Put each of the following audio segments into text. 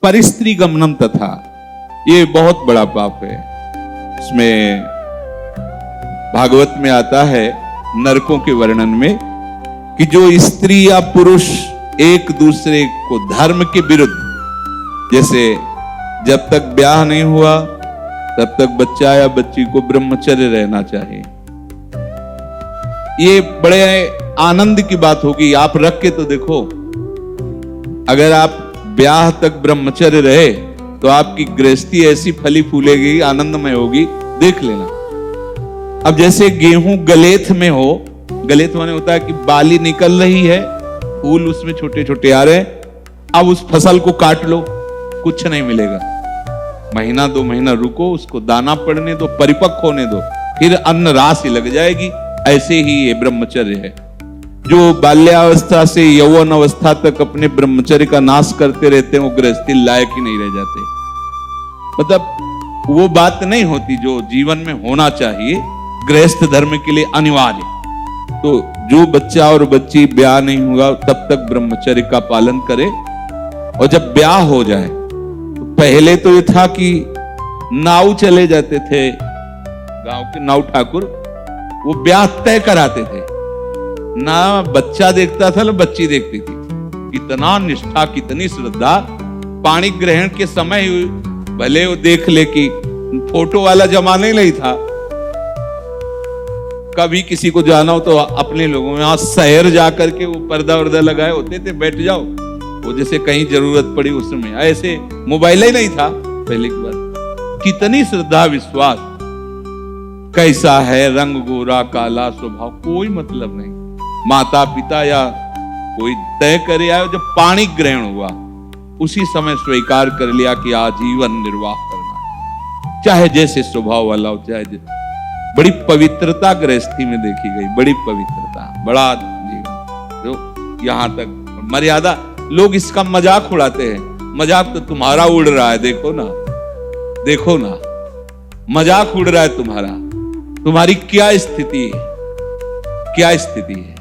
परिस्त्री गमनम तथा, ये बहुत बड़ा पाप है। इसमें भागवत में आता है नरकों के वर्णन में कि जो स्त्री या पुरुष एक दूसरे को धर्म के विरुद्ध, जैसे जब तक ब्याह नहीं हुआ तब तक बच्चा या बच्ची को ब्रह्मचर्य रहना चाहिए। ये बड़े आनंद की बात होगी। आप रख के तो देखो, अगर आप ब्याह तक ब्रह्मचर्य रहे तो आपकी गृहस्थी ऐसी फली फूलेगी, आनंदमय होगी, देख लेना। अब जैसे गेहूं गलेथ में हो, गलेथ माने होता है कि बाली निकल रही है, फूल उसमें छोटे छोटे आ रहे हैं, अब उस फसल को काट लो, कुछ नहीं मिलेगा। महीना 2 महीना रुको, उसको दाना पड़ने दो, परिपक्व होने दो, फिर अन्न राशि लग जाएगी। ऐसे ही ये ब्रह्मचर्य है। जो बाल्यावस्था से यौवन अवस्था तक अपने ब्रह्मचर्य का नाश करते रहते हैं, वो गृहस्थी लायक ही नहीं रह जाते। मतलब वो बात नहीं होती जो जीवन में होना चाहिए, गृहस्थ धर्म के लिए अनिवार्य। तो जो बच्चा और बच्ची ब्याह नहीं हुआ तब तक ब्रह्मचर्य का पालन करे, और जब ब्याह हो जाए तो पहले तो ये था कि नाव चले जाते थे, गांव के नाव ठाकुर, वो ब्याह तय कराते थे ना। बच्चा देखता था ना बच्ची देखती थी। कितना निष्ठा, कितनी श्रद्धा। पानी ग्रहण के समय भले वो देख ले कि फोटो वाला जमाना ही नहीं था। कभी किसी को जाना हो तो अपने लोगों में शहर जाकर के वो पर्दा वर्दा लगाए होते थे, बैठ जाओ, वो जैसे कहीं जरूरत पड़ी उसमें। ऐसे मोबाइल ही नहीं था पहले की बात। कितनी श्रद्धा, विश्वास। कैसा है, रंग गोरा काला, स्वभाव, कोई मतलब नहीं। माता पिता या कोई तय करे आयो, जब पाणी ग्रहण हुआ उसी समय स्वीकार कर लिया कि आजीवन निर्वाह करना है, चाहे जैसे स्वभाव वाला हो, चाहे। बड़ी पवित्रता गृहस्थी में देखी गई, बड़ी पवित्रता, बड़ा जीवन। जो यहां तक मर्यादा, लोग इसका मजाक उड़ाते हैं। मजाक तो तुम्हारा उड़ रहा है, देखो ना, देखो ना, मजाक उड़ रहा है तुम्हारा। तुम्हारी क्या स्थिति है, क्या स्थिति है,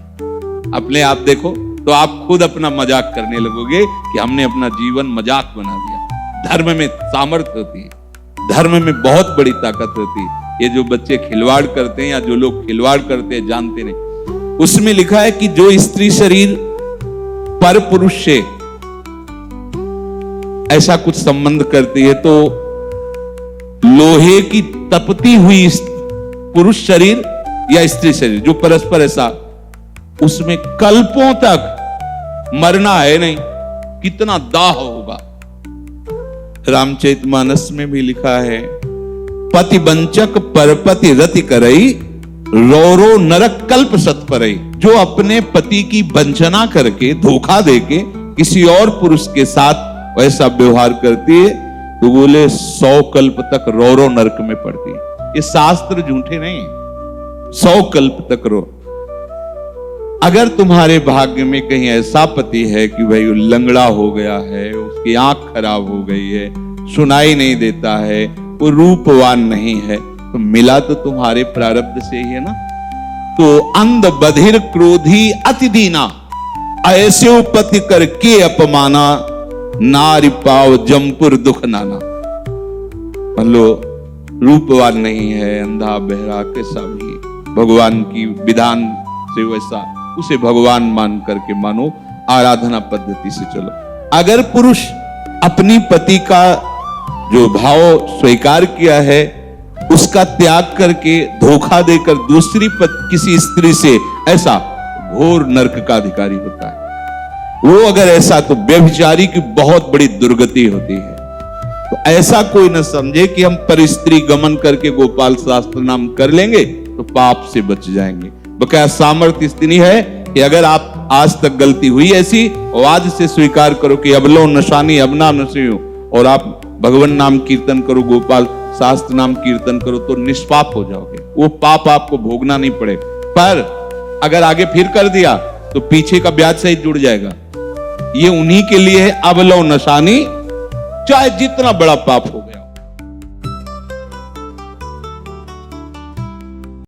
अपने आप देखो तो आप खुद अपना मजाक करने लगोगे कि हमने अपना जीवन मजाक बना दिया। धर्म में सामर्थ्य होती है, धर्म में बहुत बड़ी ताकत होती है। ये जो बच्चे खिलवाड़ करते हैं या जो लोग खिलवाड़ करते हैं जानते नहीं। उसमें लिखा है कि जो स्त्री शरीर पर पुरुष से ऐसा कुछ संबंध करती है तो लोहे की तपती हुई पुरुष शरीर या स्त्री शरीर जो परस्पर ऐसा, उसमें कल्पों तक मरना है नहीं। कितना दाह होगा। रामचरितमानस में भी लिखा है, पति वंचक परपति रति करई, रोरो नरक कल्प सत परई। जो अपने पति की वंचना करके, धोखा देके किसी और पुरुष के साथ वैसा व्यवहार करती है तो बोले 100 कल्प तक रोरो नरक में पड़ती है। ये शास्त्र झूठे नहीं, 100 कल्प तक रो। अगर तुम्हारे भाग्य में कहीं ऐसा पति है कि भाई वो लंगड़ा हो गया है, उसकी आंख खराब हो गई है, सुनाई नहीं देता है, वो रूपवान नहीं है, तो मिला तो तुम्हारे प्रारब्ध से ही है ना। तो अंध बधिर क्रोधी अति दीना, ऐसे पति करके अपमाना, नारी पाव जमपुर दुख नाना। मान लो रूपवान नहीं है, अंधा बहरा कैसा भी, भगवान की विधान से वैसा, उसे भगवान मान करके मानो, आराधना पद्धति से चलो। अगर पुरुष अपनी पति का जो भाव स्वीकार किया है उसका त्याग करके धोखा देकर दूसरी किसी स्त्री से, ऐसा घोर नरक का अधिकारी होता है। वो अगर ऐसा, तो व्यभिचारी की बहुत बड़ी दुर्गति होती है। तो ऐसा कोई न समझे कि हम परिस्त्री गमन करके गोपाल शास्त्र नाम कर लेंगे तो पाप से बच जाएंगे। बकाया सामर्थ्य इतनी है कि अगर आप आज तक गलती हुई ऐसी, और आज से स्वीकार करो कि अबलो नशानी अबना नसियो, और आप भगवान नाम कीर्तन करो, गोपाल शास्त्र नाम कीर्तन करो, तो निष्पाप हो जाओगे। वो पाप आपको भोगना नहीं पड़ेगा। पर अगर आगे फिर कर दिया तो पीछे का ब्याज सहित जुड़ जाएगा। ये उन्हीं के लिए है, अबलो नशानी, चाहे जितना बड़ा पाप होगा।